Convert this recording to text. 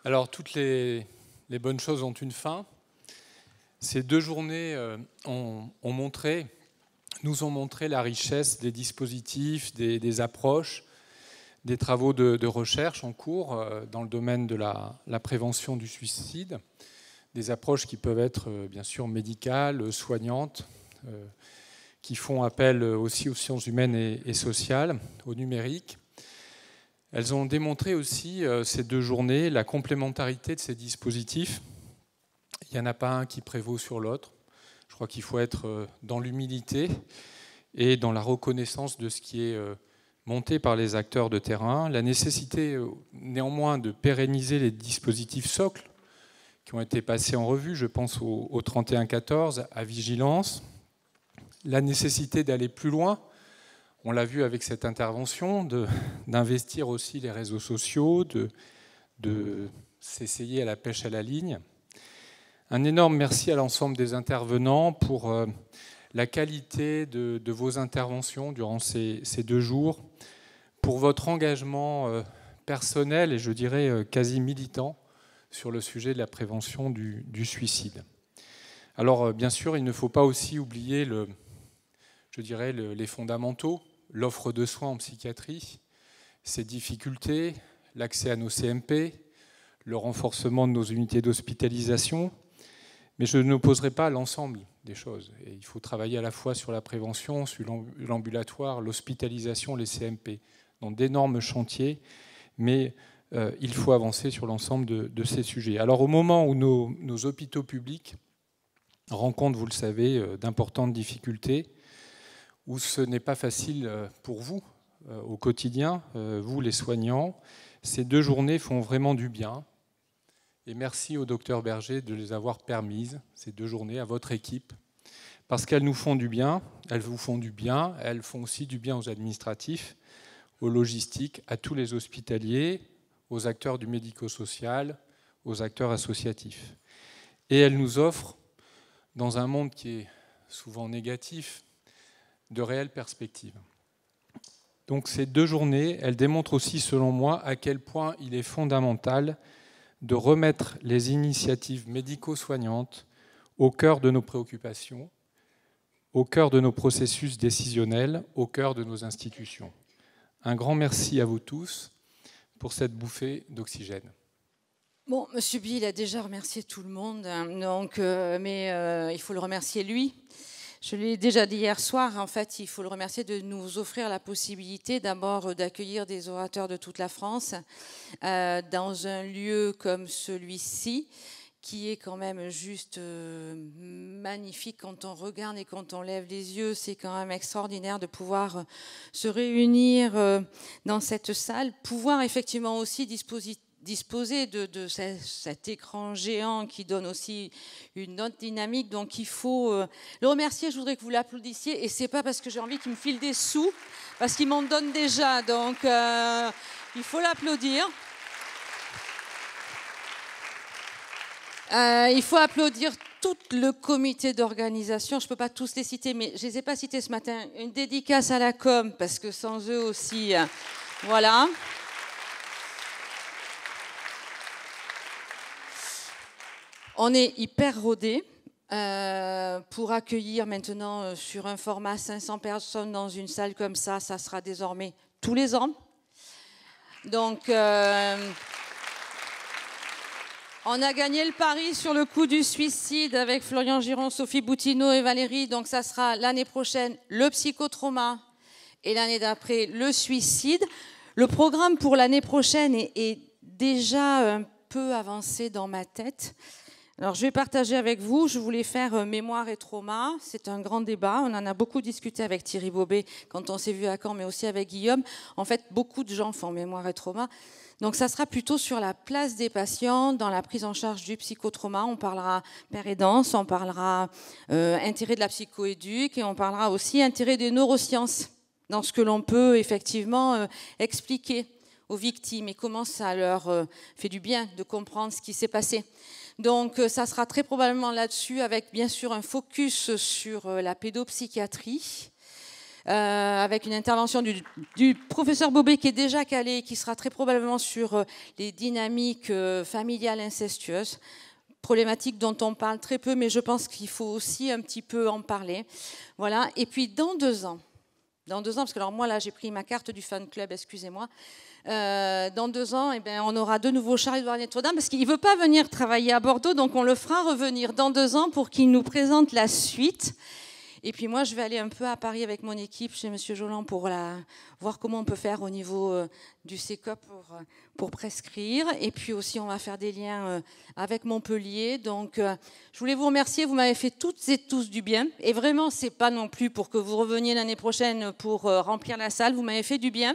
Alors, toutes les bonnes choses ont une fin. Ces 2 journées nous ont montré la richesse des dispositifs, des approches, des travaux de recherche en cours dans le domaine de la prévention du suicide, des approches qui peuvent être bien sûr médicales, soignantes, qui font appel aussi aux sciences humaines et sociales, au numérique. Elles ont démontré aussi, ces 2 journées, la complémentarité de ces dispositifs. Il n'y en a pas un qui prévaut sur l'autre. Je crois qu'il faut être dans l'humilité et dans la reconnaissance de ce qui est monté par les acteurs de terrain. La nécessité, néanmoins, de pérenniser les dispositifs socles qui ont été passés en revue. Je pense au 3114, à Vigilance. La nécessité d'aller plus loin. On l'a vu avec cette intervention, d'investir aussi les réseaux sociaux, de s'essayer à la pêche à la ligne. Un énorme merci à l'ensemble des intervenants pour la qualité de vos interventions durant ces 2 jours, pour votre engagement personnel et je dirais quasi militant sur le sujet de la prévention du suicide. Alors bien sûr, il ne faut pas aussi oublier les fondamentaux, l'offre de soins en psychiatrie, ses difficultés, l'accès à nos CMP, le renforcement de nos unités d'hospitalisation. Mais je n'opposerai pas l'ensemble des choses. Et il faut travailler à la fois sur la prévention, sur l'ambulatoire, l'hospitalisation, les CMP, dans d'énormes chantiers, mais il faut avancer sur l'ensemble de ces sujets. Alors au moment où nos hôpitaux publics rencontrent, vous le savez, d'importantes difficultés, où ce n'est pas facile pour vous au quotidien, vous les soignants, ces 2 journées font vraiment du bien. Et merci au docteur Berger de les avoir permises, ces 2 journées, à votre équipe, parce qu'elles nous font du bien, elles vous font du bien, elles font aussi du bien aux administratifs, aux logistiques, à tous les hospitaliers, aux acteurs du médico-social, aux acteurs associatifs. Et elles nous offrent, dans un monde qui est souvent négatif, de réelles perspectives. Donc ces 2 journées, elles démontrent aussi, selon moi, à quel point il est fondamental de remettre les initiatives médico-soignantes au cœur de nos préoccupations, au cœur de nos processus décisionnels, au cœur de nos institutions. Un grand merci à vous tous pour cette bouffée d'oxygène. Bon, M. Bill a déjà remercié tout le monde, donc, mais il faut le remercier lui. Je l'ai déjà dit hier soir, en fait, il faut le remercier de nous offrir la possibilité d'abord d'accueillir des orateurs de toute la France dans un lieu comme celui-ci, qui est quand même juste magnifique quand on regarde et quand on lève les yeux. C'est quand même extraordinaire de pouvoir se réunir dans cette salle, pouvoir effectivement aussi disposer de cet écran géant qui donne aussi une autre dynamique. Donc il faut le remercier. Je voudrais que vous l'applaudissiez. Et c'est pas parce que j'ai envie qu'il me file des sous, parce qu'il m'en donne déjà. Donc il faut l'applaudir. Il faut applaudir tout le comité d'organisation. Je ne peux pas tous les citer, mais je ne les ai pas cités ce matin. Une dédicace à la com, parce que sans eux aussi, voilà. On est hyper rodés pour accueillir maintenant sur un format 500 personnes dans une salle comme ça. Ça sera désormais tous les ans. Donc, on a gagné le pari sur le coup du suicide avec Florian Giron, Sophie Boutineau et Valérie. Donc, ça sera l'année prochaine le psychotrauma et l'année d'après le suicide. Le programme pour l'année prochaine est déjà un peu avancé dans ma tête. Alors, je vais partager avec vous. Je voulais faire mémoire et trauma. C'est un grand débat. On en a beaucoup discuté avec Thierry Bobet quand on s'est vu à Caen, mais aussi avec Guillaume. En fait, beaucoup de gens font mémoire et trauma. Donc, ça sera plutôt sur la place des patients dans la prise en charge du psychotrauma. On parlera père aidance, on parlera intérêt de la psychoéduque et on parlera aussi intérêt des neurosciences dans ce que l'on peut effectivement expliquer aux victimes et comment ça leur fait du bien de comprendre ce qui s'est passé. Donc, ça sera très probablement là-dessus, avec bien sûr un focus sur la pédopsychiatrie, avec une intervention du professeur Bobet qui est déjà calé, qui sera très probablement sur les dynamiques familiales incestueuses, problématique dont on parle très peu, mais je pense qu'il faut aussi un petit peu en parler. Voilà. Et puis dans 2 ans, parce que alors moi là j'ai pris ma carte du fan club, excusez-moi. Dans 2 ans, eh bien, on aura de nouveau Charles-Édouard Notre-Dame parce qu'il ne veut pas venir travailler à Bordeaux, donc on le fera revenir dans 2 ans pour qu'il nous présente la suite. Et puis moi, je vais aller un peu à Paris avec mon équipe chez M. Joland pour voir comment on peut faire au niveau du CECOP pour prescrire. Et puis aussi, on va faire des liens avec Montpellier. Donc, je voulais vous remercier. Vous m'avez fait toutes et tous du bien. Et vraiment, ce n'est pas non plus pour que vous reveniez l'année prochaine pour remplir la salle. Vous m'avez fait du bien.